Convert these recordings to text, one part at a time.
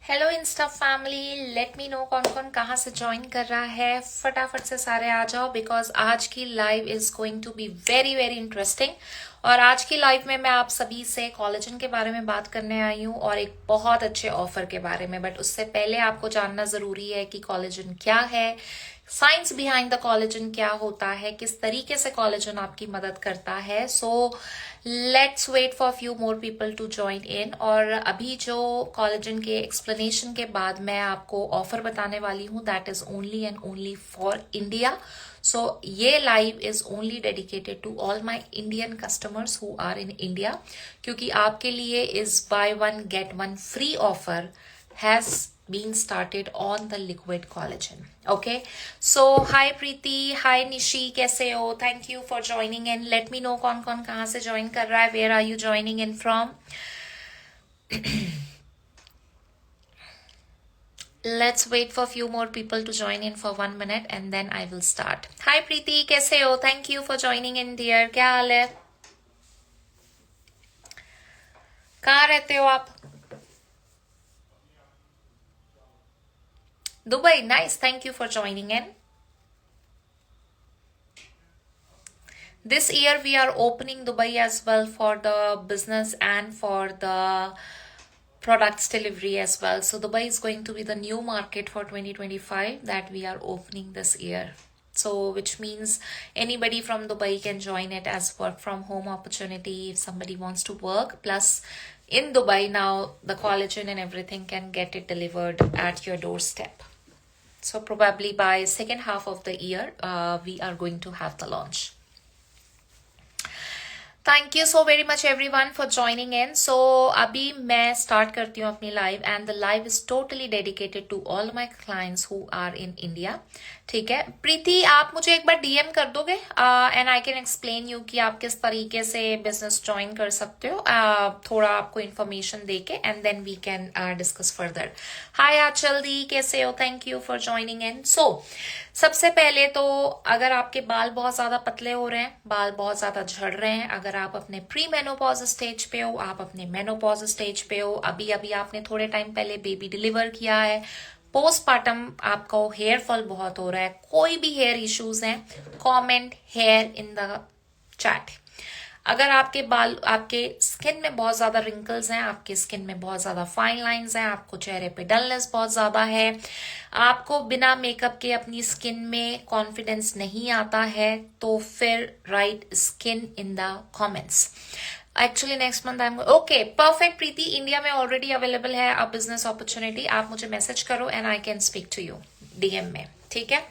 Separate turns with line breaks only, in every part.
Hello Insta family, let me know कौन कौन कहाँ से ज्वाइन कर रहा है। फटाफट से सारे आ जाओ बिकॉज आज की live is going to be very very interesting. और आज की लाइव में मैं आप सभी से कॉलेजन के बारे में बात करने आई हूँ और एक बहुत अच्छे ऑफर के बारे में। बट उससे पहले आपको जानना जरूरी है कि कॉलेजन क्या है, साइंस बिहाइंड द कॉलेजन क्या होता है, किस तरीके से कॉलेजन आपकी मदद करता है। So let's wait for few more people to join in. और अभी जो कॉलेजन के एक्सप्लेनेशन के बाद मैं आपको ऑफर बताने वाली हूँ, that is only and only for India. So ये live is only dedicated to all my Indian customers who are in India, क्योंकि आपके लिए is buy one get one free offer has been started on the liquid collagen. Okay, so hi Preeti, hi Nishi, कैसे हो? Thank you for joining in. Let me know कौन कौन कहाँ से join कर रहा है. Where are you joining in from? Let's wait for few more people to join in for 1 minute and then I will start. Hi Preeti, कैसे हो? Thank you for joining in dear. क्या हाल है? कहाँ रहते हो आप? Dubai, nice. Thank you for joining in. This year we are opening Dubai as well for the business and for the products delivery as well. So Dubai is going to be the new market for 2025 that we are opening this year. So which means anybody from Dubai can join it as work from home opportunity if somebody wants to work. Plus in Dubai now the collagen and everything can get it delivered at your doorstep. So probably by second half of the year we are going to have the launch. Thank you so very much everyone for joining in. सो अभी मैं start करती हूँ अपनी live and the live is totally dedicated to all my clients who are in India. ठीक है प्रीति, आप मुझे एक बार डीएम कर दोगे and I can explain you कि आप किस तरीके से बिजनेस ज्वाइन कर सकते हो, थोड़ा आपको इन्फॉर्मेशन देके and then we can discuss further. Hi Aanchal दी, कैसे हो? Thank you for joining in. So सबसे पहले तो अगर आपके बाल बहुत ज्यादा पतले हो रहे हैं, बाल बहुत ज्यादा झड़ रहे हैं, अगर आप अपने प्री मेनोपॉज स्टेज पे हो, आप अपने मेनोपॉज स्टेज पे हो, अभी अभी आपने थोड़े टाइम पहले बेबी डिलीवर किया है, पोस्टपार्टम आपको हेयर फॉल बहुत हो रहा है, कोई भी हेयर इश्यूज हैं, comment here in the chat. अगर आपके बाल, आपके स्किन में बहुत ज्यादा रिंकल्स हैं, आपके स्किन में बहुत ज्यादा फाइन लाइंस हैं, आपको चेहरे पे डलनेस बहुत ज्यादा है, आपको बिना मेकअप के अपनी स्किन में कॉन्फिडेंस नहीं आता है, तो फिर right skin in the comments. Actually next month I am okay perfect. Preeti, India में ऑलरेडी अवेलेबल है अ बिजनेस अपॉर्चुनिटी, आप मुझे मैसेज करो and I can speak to you DM में। ठीक है,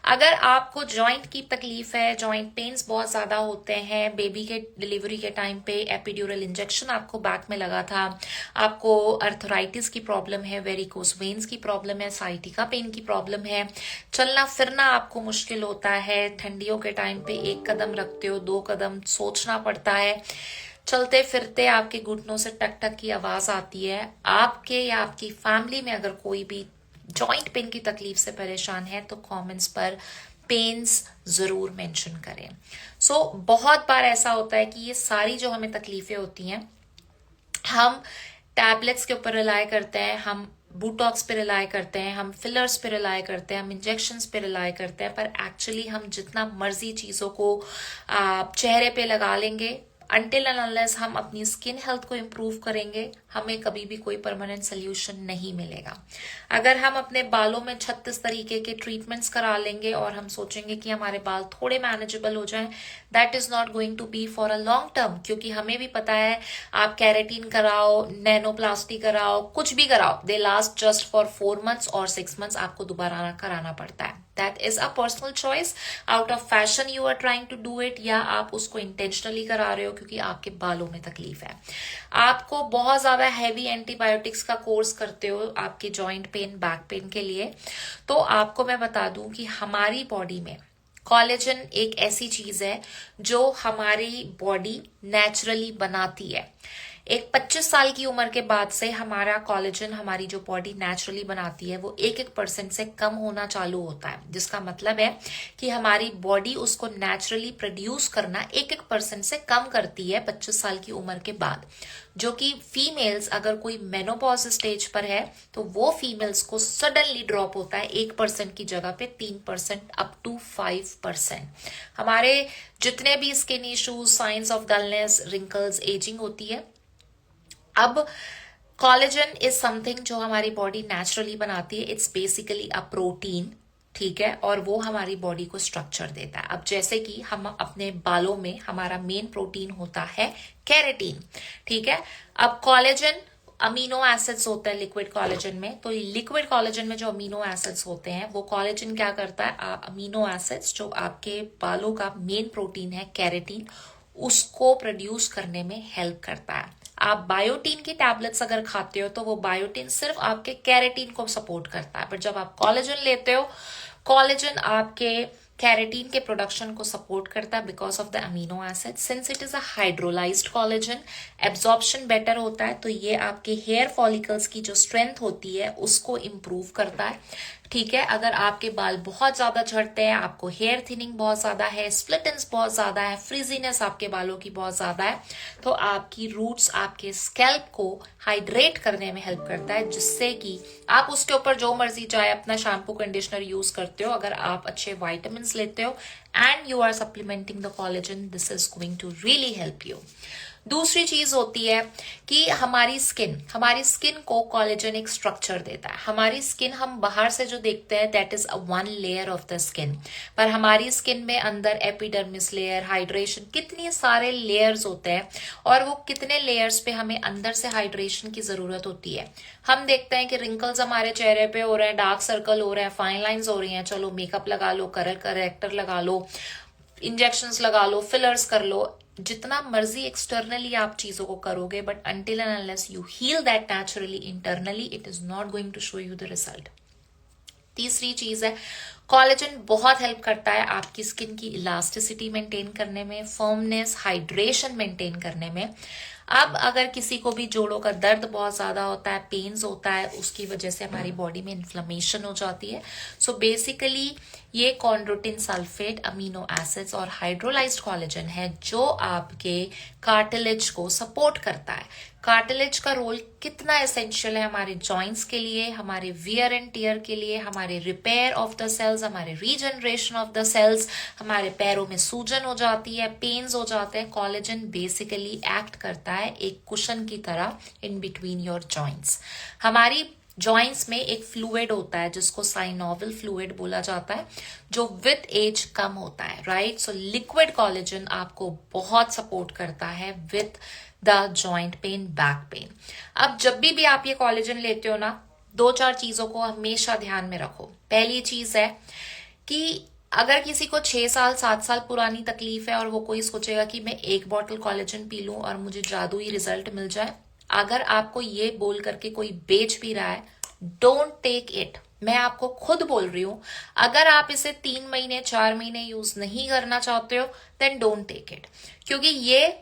अगर आपको जॉइंट की तकलीफ है, जॉइंट पेन्स बहुत ज्यादा होते हैं, बेबी के डिलीवरी के टाइम पे एपिड्यूरल इंजेक्शन आपको बैक में लगा था, आपको अर्थराइटिस की प्रॉब्लम है, वेरिकोस वेन्स की प्रॉब्लम है, साइटिका पेन की प्रॉब्लम है, चलना फिरना आपको मुश्किल होता है, ठंडियों के टाइम पे एक कदम रखते हो 2 कदम सोचना पड़ता है, चलते फिरते आपके घुटनों से टक टक की आवाज आती है, आपके या आपकी फैमिली में अगर कोई भी जॉइंट पेन की तकलीफ से परेशान है तो कमेंट्स पर पेन्स जरूर मेंशन करें। सो बहुत बार ऐसा होता है कि ये सारी जो हमें तकलीफें होती हैं, हम टैबलेट्स के ऊपर रिलाय करते हैं, हम बूटॉक्स पे रिलाय करते हैं, हम फिलर्स पे रिलाय करते हैं, हम इंजेक्शंस पे रिलाय करते हैं, पर एक्चुअली हम जितना मर्जी चीजों को चेहरे पे लगा लेंगे, अनटिल एंड अनलेस हम अपनी स्किन हेल्थ को इम्प्रूव करेंगे, हमें कभी भी कोई परमानेंट सोल्यूशन नहीं मिलेगा। अगर हम अपने बालों में 36 तरीके के ट्रीटमेंट्स करा लेंगे और हम सोचेंगे कि हमारे बाल थोड़े मैनेजेबल हो जाएं, that is not going to be for a long term. क्योंकि हमें भी पता है, आप कैरेटीन कराओ, नैनोप्लास्टी कराओ, कुछ भी कराओ, they last just for 4 months और 6 मंथ्स आपको दोबारा कराना पड़ता है। That is a personal choice, out of fashion you are trying to do it, या आप उसको इंटेंशनली करा रहे हो क्योंकि आपके बालों में तकलीफ है। आपको बहुत ज्यादा हैवी एंटीबायोटिक्स का कोर्स करते हो आपके जॉइंट पेन, बैक पेन के लिए, तो आपको मैं बता दूं कि हमारी बॉडी में कोलेजन एक ऐसी चीज है जो हमारी बॉडी नेचुरली बनाती है। एक 25 साल की उम्र के बाद से हमारा कोलेजन, हमारी जो बॉडी नेचुरली बनाती है, वो 1% से कम होना चालू होता है, जिसका मतलब है कि हमारी बॉडी उसको नेचुरली प्रोड्यूस करना 1% से कम करती है 25 साल की उम्र के बाद। जो कि फीमेल्स, अगर कोई मेनोपॉज स्टेज पर है तो वो फीमेल्स को सडनली ड्रॉप होता है 1% की जगह पे 3% अप टू 5%। हमारे जितने भी skin issues, science of dullness, wrinkles, ageing होती है, अब कोलेजन इज समथिंग जो हमारी बॉडी नेचुरली बनाती है। इट्स बेसिकली अ प्रोटीन, ठीक है, और वो हमारी बॉडी को स्ट्रक्चर देता है। अब जैसे कि हम अपने बालों में, हमारा मेन प्रोटीन होता है केराटिन, ठीक है। अब कोलेजन अमीनो एसिड्स होता है लिक्विड कोलेजन में, तो लिक्विड कोलेजन में जो अमीनो एसिड्स होते हैं, वो कोलेजन क्या करता है, अमीनो एसिड्स जो आपके बालों का मेन प्रोटीन है केराटिन, उसको प्रोड्यूस करने में हेल्प करता है। आप बायोटीन की टैबलेट्स अगर खाते हो तो वो बायोटीन सिर्फ आपके केराटिन को सपोर्ट करता है, पर जब आप कोलेजन लेते हो, कोलेजन आपके केराटिन के प्रोडक्शन को सपोर्ट करता है because of the amino acid. Since it is a hydrolysed collagen, absorption better होता है, तो ये आपके हेयर फॉलिकल्स की जो स्ट्रेंथ होती है उसको इम्प्रूव करता है, ठीक है। अगर आपके बाल बहुत ज्यादा झड़ते हैं, आपको हेयर थिनिंग बहुत ज्यादा है, स्प्लिट एंड्स बहुत ज्यादा है, फ्रिजीनेस आपके बालों की बहुत ज्यादा है, तो आपकी रूट्स आपके स्कैल्प को हाइड्रेट करने में हेल्प करता है, जिससे कि आप उसके ऊपर जो मर्जी चाहे अपना शैम्पू कंडीशनर यूज करते हो, अगर आप अच्छे वाइटामिन लेते हो and you are supplementing the collagen, this is going to really help you. दूसरी चीज होती है कि हमारी स्किन को कोलेजन एक स्ट्रक्चर देता है। हमारी स्किन हम बाहर से जो देखते हैं that is a one layer of the skin, पर हमारी स्किन में अंदर एपिडर्मिस लेयर, हाइड्रेशन, कितने सारे लेयर्स होते हैं, और वो कितने लेयर्स पे हमें अंदर से हाइड्रेशन की जरूरत होती है। हम देखते हैं कि रिंकल्स हमारे चेहरे पे हो रहे हैं, डार्क सर्कल हो रहे हैं, फाइन लाइंस हो रही हैं, चलो मेकअप लगा लो, कलर करेक्टर लगा लो, इंजेक्शंस लगा लो, फिलर्स कर लो, जितना मर्जी एक्सटर्नली आप चीजों को करोगे, but until and unless you heal that naturally internally, it is not going to show you the result. तीसरी चीज है, कोलेजन बहुत हेल्प करता है आपकी स्किन की इलास्टिसिटी मेंटेन करने में, फर्मनेस, हाइड्रेशन मेंटेन करने में। अब अगर किसी को भी जोड़ों का दर्द बहुत ज्यादा होता है, पेन्स होता है, उसकी वजह से हमारी बॉडी में इन्फ्लेमेशन हो जाती है, सो बेसिकली ये कॉन्ड्रोटिन सल्फेट, अमीनो एसिड्स और हाइड्रोलाइज्ड कोलेजन है जो आपके कार्टिलेज को सपोर्ट करता है। कार्टिलेज का रोल कितना एसेंशियल है हमारे जॉइंट्स के लिए, हमारे वियर एंड टियर के लिए, हमारे रिपेयर ऑफ द सेल्स, हमारे रीजनरेशन ऑफ द सेल्स। हमारे पैरों में सूजन हो जाती है, पेन्स हो जाते हैं, कोलेजन बेसिकली एक्ट करता है एक कुशन की तरह इन बिटवीन योर जॉइंट्स। हमारी जॉइंट्स में एक फ्लूइड होता है जिसको साइनोविल फ्लूइड बोला जाता है, जो विथ एज कम होता है, राइट। सो लिक्विड कोलेजन आपको बहुत सपोर्ट करता है with the joint pain, back pain. अब जब भी आप ये कोलेजन लेते हो ना, 2-4 चीजों को हमेशा ध्यान में रखो। पहली चीज है कि अगर किसी को 6 साल 7 साल पुरानी तकलीफ है और वो कोई सोचेगा कि मैं 1 बॉटल कोलेजन पी लूं और मुझे जादुई रिजल्ट मिल जाए, अगर आपको ये बोल करके कोई बेच भी रहा है, डोंट टेक इट। मैं आपको खुद बोल रही हूं, अगर आप इसे 3 महीने 4 महीने यूज नहीं करना चाहते हो, देन डोंट टेक इट, क्योंकि ये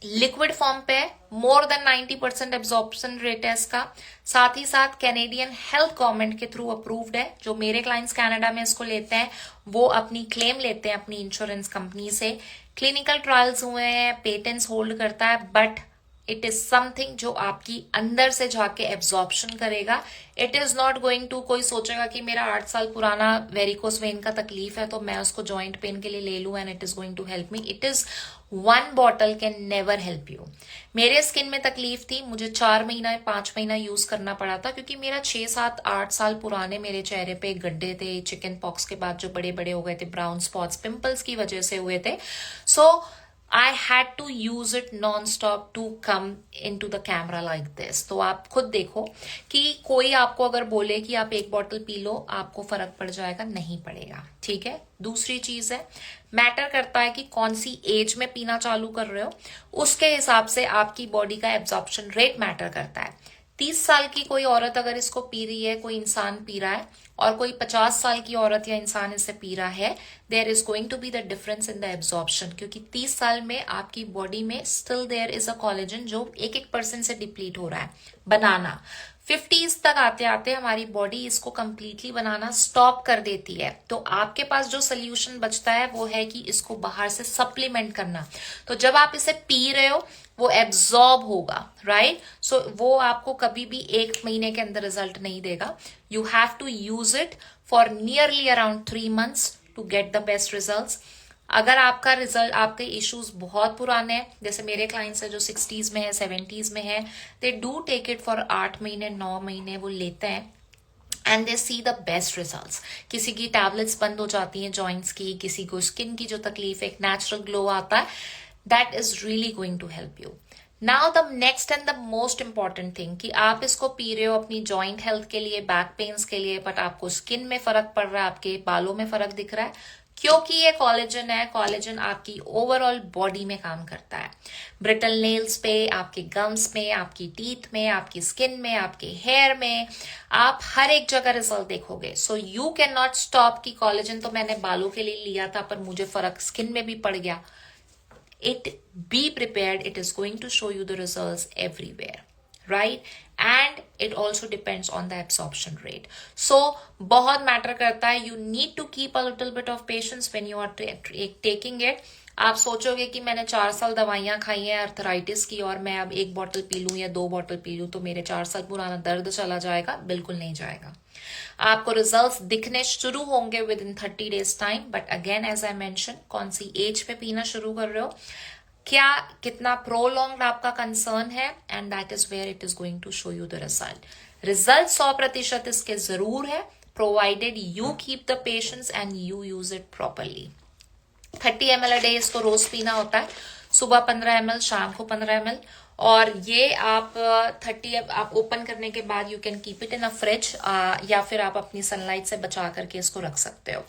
लिक्विड फॉर्म पे मोर देन 90% एब्जॉर्प्शन रेट है इसका। साथ ही साथ कैनेडियन हेल्थ गवर्नमेंट के थ्रू अप्रूव्ड है। जो मेरे क्लाइंट्स कनाडा में इसको लेते हैं, वो अपनी क्लेम लेते हैं अपनी इंश्योरेंस कंपनी से, क्लिनिकल ट्रायल्स हुए हैं, पेटेंट्स होल्ड करता है, बट इट इज समथिंग जो आपकी अंदर से जाके एब्जॉर्प्शन करेगा। It is not going to, कोई सोचेगा कि मेरा 8 साल पुराना वेरिकोस वेन का तकलीफ है तो मैं उसको जॉइंट पेन के लिए ले लूं and it is going to help me. It is 1 bottle can never help you. मेरे स्किन में तकलीफ थी, मुझे 4 महीना 5 महीना यूज करना पड़ा था, क्योंकि मेरा 6 7 8 साल पुराने मेरे चेहरे पे गड्ढे थे, चिकन पॉक्स के बाद जो बड़े बड़े हो गए थे, ब्राउन स्पॉट्स पिंपल्स की वजह से हुए थे। सो I had to use it non-stop to come into the camera like this। तो आप खुद देखो कि कोई आपको अगर बोले कि आप 1 बॉटल पी लो, आपको फर्क पड़ जाएगा, नहीं पड़ेगा, ठीक है। दूसरी चीज है, मैटर करता है कि कौन सी एज में पीना चालू कर रहे हो, उसके हिसाब से आपकी बॉडी का एब्जॉर्प्शन रेट मैटर करता है। 30 साल की कोई औरत अगर इसको पी रही है, कोई इंसान पी रहा है, और कोई 50 साल की औरत या इंसान इसे पी रहा है, there is going to be the difference in the absorption, क्योंकि 30 साल में आपकी बॉडी में still there is a collagen जो 1% से डिप्लीट हो रहा है बनाना। 50s तक आते आते हमारी बॉडी इसको कंप्लीटली बनाना स्टॉप कर देती है। तो आपके पास जो सोल्यूशन बचता है वो है कि इसको बाहर से सप्लीमेंट करना। तो जब आप इसे पी रहे हो वो एब्जॉर्ब होगा, राइट? सो वो आपको कभी भी 1 महीने के अंदर रिजल्ट नहीं देगा। You have to use it for nearly around 3 months to get the best result. अगर आपका रिजल्ट, आपके इश्यूज बहुत पुराने हैं, जैसे मेरे क्लाइंट्स है जो 60s में है, 70s में है, they do take it for 8 महीने 9 महीने वो लेते हैं and they see the best results. किसी की टैबलेट्स बंद हो जाती हैं जॉइंट्स की, किसी को स्किन की जो तकलीफ है, एक नेचुरल ग्लो आता है, that is really going to help you. Now the next and the most important thing कि आप इसको पी रहे हो अपनी जॉइंट हेल्थ के लिए, बैक पेन्स के लिए, बट आपको स्किन में फर्क पड़ रहा है, आपके बालों में फर्क दिख रहा है, क्योंकि ये कॉलेजन है। कॉलेजन आपकी ओवरऑल बॉडी में काम करता है, ब्रिटल नेल्स पे, आपके गम्स में, आपकी टीथ में, आपकी स्किन में, आपके हेयर में, आप हर एक जगह रिजल्ट देखोगे। So you can not stop कि कॉलेजन तो मैंने बालों के लिए लिया था पर मुझे फर्क स्किन में भी पड़ गया। It be prepared, it is going to show you the results everywhere, right? And it also depends on the absorption rate. So बहुत मैटर करता है। You need to keep a little bit of patience when you are taking it. आप सोचोगे कि मैंने 4 साल दवाइयां खाई हैं अर्थराइटिस की और मैं अब 1 बॉटल पी लूं या 2 बॉटल पी लूं तो मेरे 4 साल पुराना दर्द चला जाएगा। बिल्कुल नहीं जाएगा। आपको रिजल्ट्स दिखने शुरू होंगे within 30 days time, but again as I mention, कौन सी एज पे पीना शुरू कर रहे हो, क्या कितना प्रोलॉन्ग्ड आपका कंसर्न है, and that is where it is going to show you the result. Result 100% इसके जरूर है, provided you keep the patience and you use it properly. 30 ml a day इसको रोज पीना होता है, सुबह 15 ml, शाम को 15 ml। और ये आप 30 आप ओपन करने के बाद you can keep it in a fridge, या फिर आप अपनी सनलाइट से बचा करके इसको रख सकते हो।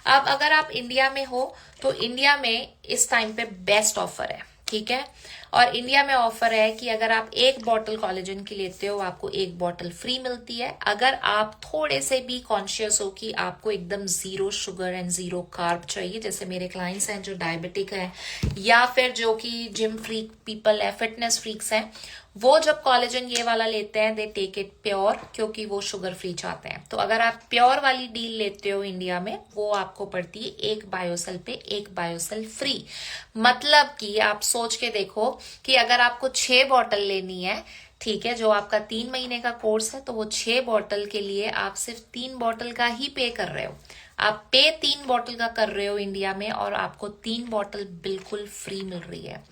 अब अगर आप इंडिया में हो तो इंडिया में इस टाइम पे बेस्ट ऑफर है, ठीक है? और इंडिया में ऑफर है कि अगर आप 1 बॉटल कोलेजन की लेते हो आपको 1 बॉटल फ्री मिलती है। अगर आप थोड़े से भी कॉन्शियस हो कि आपको एकदम 0 शुगर एंड 0 कार्ब चाहिए, जैसे मेरे क्लाइंट्स हैं जो डायबिटिक है या फिर जो कि जिम फ्रीक पीपल है, फिटनेस फ्रीक्स हैं, वो जब कोलेजन ये वाला लेते हैं दे टेक इट प्योर, क्योंकि वो शुगर फ्री चाहते हैं। तो अगर आप प्योर वाली डील लेते हो इंडिया में, वो आपको पड़ती है 1 बायोसेल पे 1 बायोसेल फ्री। मतलब कि आप सोच के देखो कि अगर आपको 6 बॉटल लेनी है, ठीक है, जो आपका 3 महीने का कोर्स है, तो वो 6 बॉटल के लिए आप सिर्फ 3 बॉटल का ही पे कर रहे हो। आप पे 3 बॉटल का कर रहे हो इंडिया में और आपको 3 बॉटल बिल्कुल फ्री मिल रही है।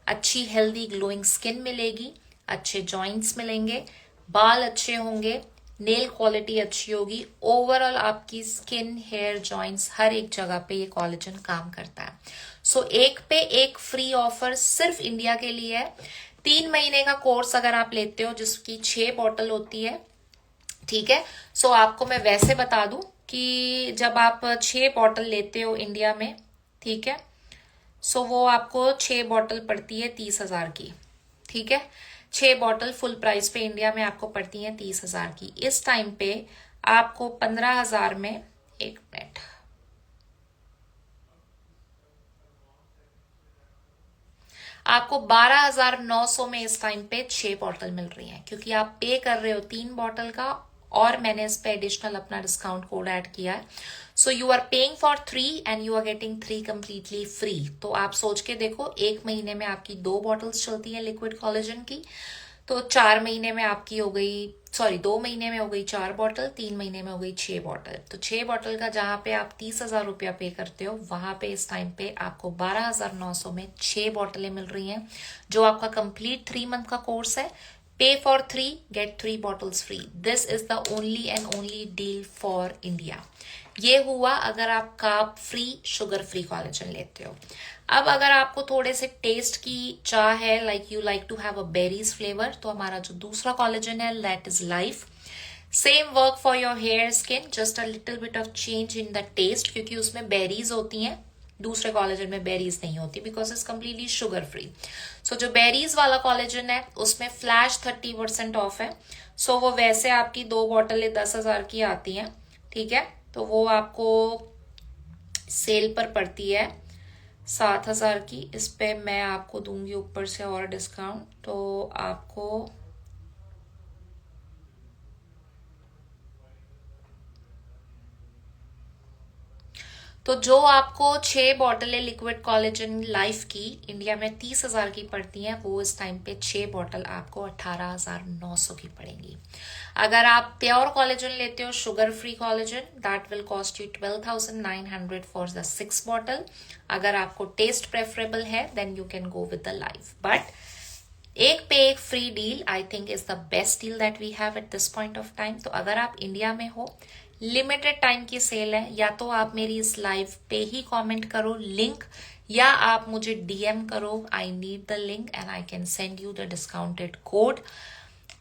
अच्छी हेल्दी ग्लोइंग स्किन मिलेगी, अच्छे जॉइंट्स मिलेंगे, बाल अच्छे होंगे, नेल क्वालिटी अच्छी होगी, ओवरऑल आपकी स्किन, हेयर, जॉइंट्स हर एक जगह पे ये कोलेजन काम करता है। सो 1 पे 1 फ्री ऑफर सिर्फ इंडिया के लिए है। 3 महीने का कोर्स अगर आप लेते हो जिसकी 6 बॉटल होती है, ठीक है, सो आपको मैं वैसे बता दूं कि जब आप 6 बॉटल लेते हो इंडिया में, ठीक है, सो वो आपको 6 बॉटल पड़ती है 30,000 की, ठीक है। 6 बॉटल फुल प्राइस पे इंडिया में आपको पड़ती है 30,000 की। इस टाइम पे आपको 15,000 में, 1 मिनट, आपको 12,900 में इस टाइम पे 6 बॉटल मिल रही हैं, क्योंकि आप पे कर रहे हो 3 बॉटल का और मैंने इस पे एडिशनल अपना डिस्काउंट कोड ऐड किया है। So you are paying for 3 and you are getting 3 completely free. तो आप सोच के देखो, 1 महीने में आपकी 2 बॉटल्स चलती हैं लिक्विड कोलेजन की, तो 4 महीने में आपकी हो गई, 2 महीने में हो गई 4 बॉटल, 3 महीने में हो गई 6 बॉटल। तो 6 बॉटल का जहां पे आप 30,000 रुपया पे करते हो, वहां पे इस टाइम पे आपको 12,900 में 6 बॉटलें मिल रही हैं, जो आपका कंप्लीट 3 मंथ का कोर्स है। Pay for 3 get 3 bottles free. This is the only and only deal for India. ये हुआ अगर आप carb free, sugar free collagen लेते हो। अब अगर आपको थोड़े से टेस्ट की चाह है, like you like to have a berries flavour, तो हमारा जो दूसरा कोलेजन है that is life. Same work for your hair, skin, just a little bit of change in the taste, क्योंकि उसमें बेरीज होती हैं, दूसरे कोलेजन में बेरीज नहीं होती because it's completely sugar free. So जो बेरीज वाला कोलेजन है उसमें फ्लैश 30% ऑफ है। सो वो वैसे आपकी 2 बॉटलें 10,000 की आती हैं, ठीक है, तो वो आपको सेल पर पड़ती है 7,000 की। इस पे मैं आपको दूंगी ऊपर से और डिस्काउंट, तो आपको तो जो आपको 6 बॉटलें लिक्विड कोलेजन लाइफ की इंडिया में 30,000 की पड़ती हैं, वो इस टाइम पे 6 बॉटल आपको 18,900 की पड़ेंगी। अगर आप प्योर कोलेजन लेते हो, sugar free collagen, that will cost you 12,900 for the 6 bottle. अगर आपको टेस्ट प्रेफरेबल है then you can go with the life, but एक पे एक free deal I think is the best deal that we have at this point of time. तो अगर आप India में हो, लिमिटेड टाइम की सेल है, या तो आप मेरी इस लाइव पे ही कमेंट करो लिंक, या आप मुझे डीएम करो, I need the link and I can send you the discounted code.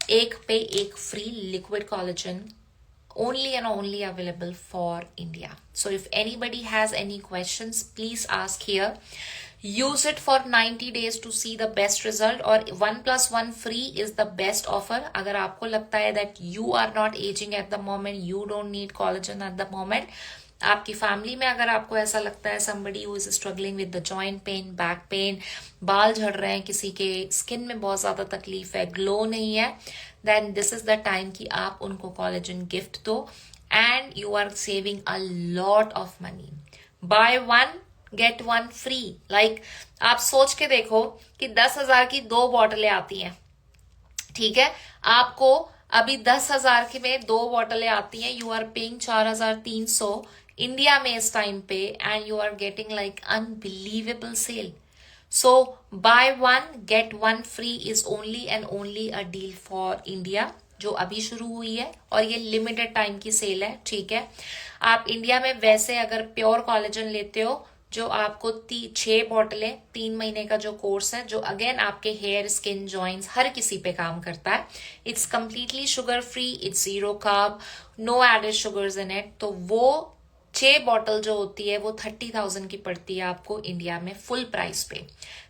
एक पे एक free liquid collagen, only and only available for India. So if anybody has any questions, please ask here. Use it for 90 days to see the best result, or 1+1 free is the best offer. अगर आपको लगता है that you are not aging at the moment, you don't need collagen at the moment, आपकी family में अगर आपको ऐसा लगता है somebody who is struggling with the joint pain, back pain, बाल झड़ रहे हैं, किसी के स्किन में बहुत ज्यादा तकलीफ है, ग्लो नहीं है, then this is the time कि आप उनको कोलेजन गिफ्ट दो and you are saving a lot of money. Buy one get one free. Like आप सोच के देखो कि 10,000 की 2 बॉटलें आती हैं, ठीक है, आपको अभी 10,000 की में 2 बॉटलें आती हैं, यू आर पेइंग 4,300 इंडिया में इस टाइम पे, and you are getting like unbelievable sale. So buy one get one free is only and only a deal for India, जो अभी शुरू हुई है और ये लिमिटेड टाइम की सेल है, ठीक है। आप इंडिया में वैसे अगर प्योर कोलेजन लेते हो, जो आपको 6 बॉटलें 3 महीने का जो कोर्स है, जो अगेन आपके हेयर, स्किन, जॉइंट्स, हर किसी पे काम करता है, it's completely sugar free, it's 0 carb, no added sugars in it, तो वो 6 बॉटल जो होती है वो 30,000 की पड़ती है आपको इंडिया में फुल प्राइस पे,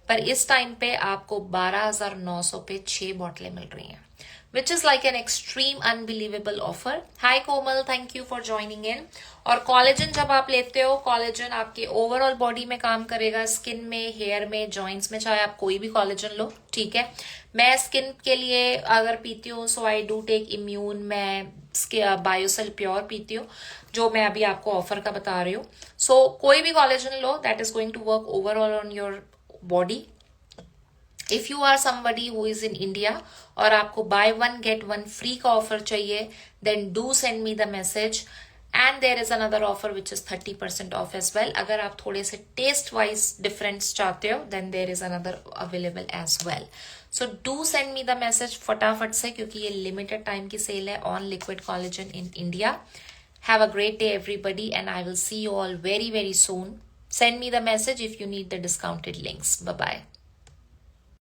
पर इस टाइम पे आपको 12,900 पे 6 बॉटलें मिल रही हैं, which is like an extreme unbelievable offer. Hi Komal, thank you for joining इन. और कोलेजन जब आप लेते हो, कोलेजन आपके ओवरऑल बॉडी में काम करेगा, स्किन में, हेयर में, जॉइंट्स में, चाहे आप कोई भी कोलेजन लो, ठीक है. मैं स्किन के लिए अगर पीती हूँ, सो आई डू टेक इम्यून, मैं बायोसेल प्योर पीती हूँ, जो मैं अभी आपको ऑफर का बता रही हूँ. सो कोई भी कोलेजन लो, that is going to work overall on your body. If you are somebody who is in India और आपको buy one get one free का ऑफर चाहिए, then do send me the message. And there is another offer which is 30% off as well. अगर आप थोड़े से taste wise difference चाहते हो, then there is another available as well. So do send me the message फटाफट से, क्योंकि ये लिमिटेड टाइम की सेल है on liquid collagen in India. Have a great day everybody, and I will see you all very very soon. Send me the message if you need the discounted links. Bye bye.